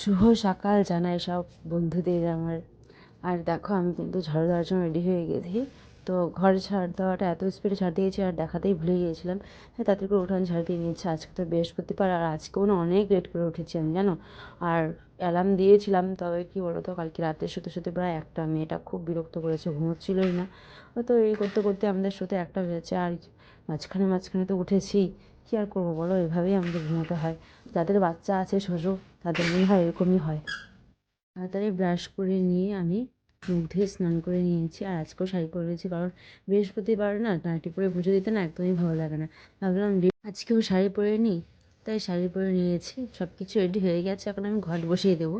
শুভ সকাল জানাই সব বন্ধুদের আমার। আর দেখো আমি কিন্তু ঝাড়ু দেওয়ার জন্য রেডি হয়ে গেছি। তো ঘর ঝাড় দেওয়াটা এত স্পিডে ঝাড় দিয়েছি আর দেখাতেই ভুলে গিয়েছিলাম। হ্যাঁ, তাতে করে উঠান ঝাড় দিয়ে নিচ্ছে। আজকে তো বৃহস্পতিবার আর আজকেও না অনেক লেট করে উঠেছি আমি, জানো। আর অ্যালার্ম দিয়েছিলাম, তবে কী বলো তো, কালকে রাতে শুতে শুতে প্রায় একটা, মেয়েটা খুব বিরক্ত করেছে, ঘুমোচ্ছিলই না। তো এই করতে করতে আমাদের শুতে একটা হয়েছে। আর মাঝখানে মাঝখানে তো উঠেছি, কী আর করবো বলো, এভাবেই আমাদের ঘুমোতে হয়। যাদের বাচ্চা আছে শ্বশুর, তাদের মনে হয় এরকমই হয়। তাড়াতাড়ি ব্রাশ করে নিয়ে আমি মুখ ধুয়ে স্নান করে নিয়েছি। আর আজকেও শাড়ি পরেছি, কারণ বৃহস্পতিবার না নাইটি পরে পুজো দিতে না একদমই ভালো লাগে না। ভাবলাম আজকেও শাড়ি পরে নিই, তাই শাড়ি পরে নিয়েছি। সব কিছু রেডি হয়ে গেছে, এখন আমি ঘট বসিয়ে দেবো।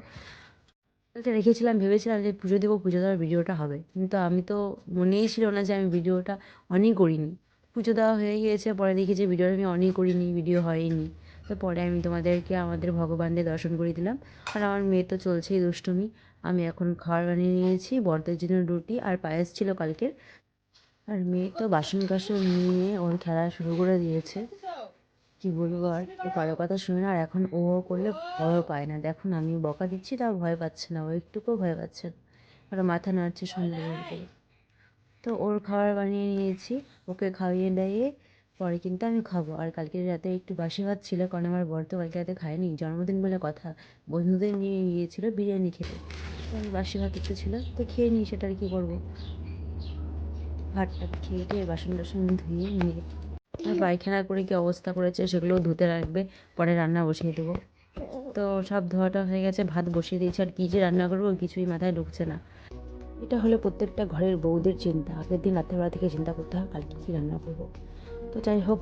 এটা রেখেছিলাম, ভেবেছিলাম যে পুজো দেবো, পুজো দেওয়ার ভিডিওটা হবে, কিন্তু আমি তো মনেই ছিল না যে আমি ভিডিওটা অনই করিনি। পুজো দেওয়া হয়ে গিয়েছে, পরে দেখি যে ভিডিওটা আমি অনই করিনি, ভিডিও হয়নি। তো পরে আমি তোমাদেরকে আমাদের ভগবানদের দর্শন করে দিলাম। আর আমার মেয়ে তো চলছেই দুষ্টুমি। আমি এখন খাবার বানিয়ে নিয়েছি, বড়দের জন্য রুটি আর পায়েস ছিল কালকের। আর মেয়ে তো বাসন কাসন নিয়ে ওর খেলা শুরু করে দিয়েছে। কী বলবো, আর ও কারো কথা শুনে না। আর এখন ও করলে ভয়ও পায় না। দেখুন আমি বকা দিচ্ছি, তাও ভয় পাচ্ছে না, ও একটুকুও ভয় পাচ্ছে না। আর মাথা নাড়ছে সুন্দর করে। তো ওর খাবার বানিয়ে নিয়েছি, ওকে খাইয়ে দাইয়ে পরে কিন্তু আমি খাবো। আর কালকে রাতে একটু বাসি ভাত ছিল, কারণ আমার বর তো কালকে রাতে খায়নি, জন্মদিন বলে কথা, বন্ধুদের নিয়ে গিয়েছিলো বিরিয়ানি খেতে। তো আমি বাসি ভাত একটু ছিল, তো খেয়ে নিই, সেটা আর কী করবো। ভাতটা খেয়ে টেয়ে বাসন টাসন ধুয়ে নিয়ে আর পায়খানা করে কী অবস্থা করেছে সেগুলোও ধুতে রাখবে, পরে রান্না বসিয়ে দেবো। তো সব ধোয়াটা হয়ে গেছে, ভাত বসিয়ে দিয়েছি। আর কী যে রান্না করবো কিছুই মাথায় ঢুকছে না। এটা হলো প্রত্যেকটা ঘরের বউদের চিন্তা, আগের দিন রাত্রেবেলা থেকে চিন্তা করতে হয় কালকে কী রান্না করবো। তো যাই হোক,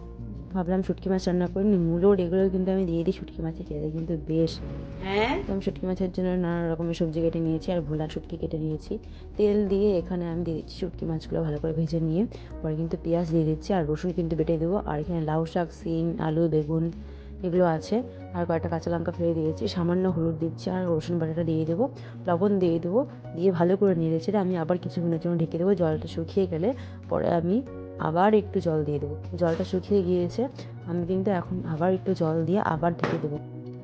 ভাবলাম শুটকি মাছ রান্না করিনি, মুলোর এগুলো কিন্তু আমি দিয়ে দিই শুটকি মাছে, খেতে কিন্তু বেশ। তো আমি শুটকি মাছের জন্য নানা রকমের সবজি কেটে নিয়েছি, আর ভোলা শুটকি কেটে নিয়েছি। তেল দিয়ে এখানে আমি দিয়ে দিচ্ছি শুটকি মাছগুলো ভালো করে ভেজে নিয়ে, পরে কিন্তু পেঁয়াজ দিয়ে দিচ্ছি, আর রসুন কিন্তু বেটে দেবো। আর এখানে লাউ শাক, সিম, আলু, বেগুন এগুলো আছে। আর কয়েকটা কাঁচা লঙ্কা ফেলে দিয়েছি, সামান্য হলুদ দিচ্ছি, আর রসুন বাটাটা দিয়ে দেবো, লবণ দিয়ে দেবো। দিয়ে ভালো করে নেড়ে চেড়ে আমি আবার কিছুক্ষণের জন্য ঢেকে দেবো। জলটা শুকিয়ে গেলে পরে আমি আবার একটু জল দিয়ে দেবো। জলটা শুকিয়ে গিয়েছে, আমি কিন্তু এখন আবার একটু জল দিয়ে আবার ঢেকে দেবো,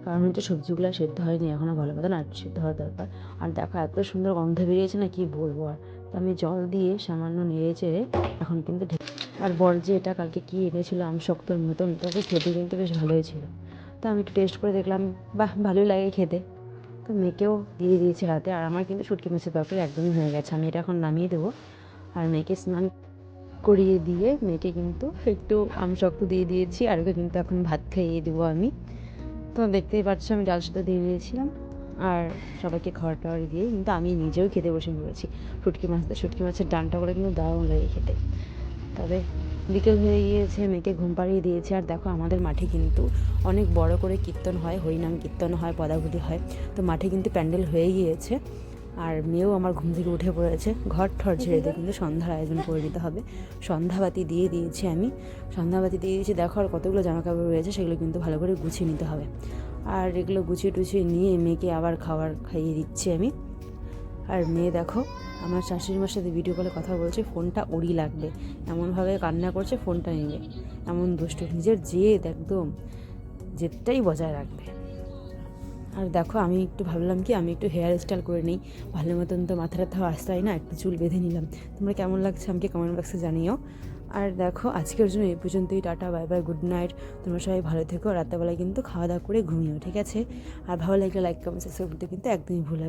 কারণ হচ্ছে সবজিগুলো সেদ্ধ হয়নি এখনও ভালো মতন, আর সেদ্ধ হওয়ার দরকার। আর দেখো এত সুন্দর গন্ধ বেরিয়েছে না, কি বলবো আর। তো আমি জল দিয়ে সামান্য নেড়ে চেড়ে এখন কিন্তু আর বর যে এটা কালকে কী এনেছিলো আমশক্তর মতন, তবে খেতে কিন্তু বেশ ভালোই ছিল। তো আমি একটু টেস্ট করে দেখলাম, বাহ ভালোই লাগে খেতে। তো মেয়েকেও দিয়ে দিয়েছি হাতে। আর আমার কিন্তু শুটকি মাছের তরকারি একদমই হয়ে গেছে, আমি এটা এখন নামিয়ে দেবো। আর মেয়েকে স্নান করিয়ে দিয়ে মেয়েকে কিন্তু একটু আমশক্ত দিয়ে দিয়েছি, আর ওকে কিন্তু এখন ভাত খাইয়ে দেবো আমি। তো দেখতেই পাচ্ছ আমি ডাল সেদ্ধ দিয়ে দিয়েছিলাম, আর সবাইকে খাবার টাবার দিয়ে কিন্তু আমি নিজেও খেতে বসে পড়েছি। শুটকি মাছের ডানটা করে কিন্তু দারুণ লাগে খেতে। তবে বিকেল হয়ে গিয়েছে, মেয়েকে ঘুম পাড়িয়ে দিয়েছে। আর দেখো আমাদের মাঠে কিন্তু অনেক বড় করে কীর্তন হয়, হরিনাম কীর্তন হয়, পদাবলী হয়। তো মাঠে কিন্তু প্যান্ডেল হয়ে গিয়েছে। আর মেয়েও আমার ঘুম থেকে উঠে পড়েছে, ঘর ঠর ঝেড়ে দিয়ে কিন্তু সন্ধ্যার আয়োজন করে দিতে হবে। সন্ধ্যাবাতি দিয়ে দিয়েছি আমি, সন্ধ্যাবাতি দিয়ে দিয়েছি। দেখো আর কতগুলো জামা কাপড় রয়েছে, সেগুলো কিন্তু ভালো করে গুছিয়ে নিতে হবে। আর এগুলো গুছিয়ে টুছিয়ে নিয়ে মেয়েকে আবার খাবার খাইয়ে দিচ্ছি আমি। আর মেয়ে দেখো আমার শাশুড়ি মার সাথে ভিডিও কলে কথা বলছে, ফোনটা ওরই লাগবে, এমনভাবে কান্না করছে ফোনটা নেবে, এমন দুষ্টু, নিজের জেদ একদম, জেদটাই বজায় রাখবে। আর দেখো আমি একটু ভাবলাম কি আমি একটু হেয়ার স্টাইল করে নিই, ভালো মতন তো মাথাটাও আসতাই না, একটু চুল বেঁধে নিলাম। তোমরা কেমন লাগছে আমাকে কমেন্ট বক্সে জানিও। আর দেখো আজকের জন্য এই পর্যন্তই, tata bye bye, good night. তোমরা সবাই ভালো থেকো, রাত্রেবেলায় কিন্তু খাওয়া দাওয়া করে ঘুমিও, ঠিক আছে? আর ভালো লাগলে লাইক কমেন্ট সাবস্ক্রাইব করতে কিন্তু একদমই ভুল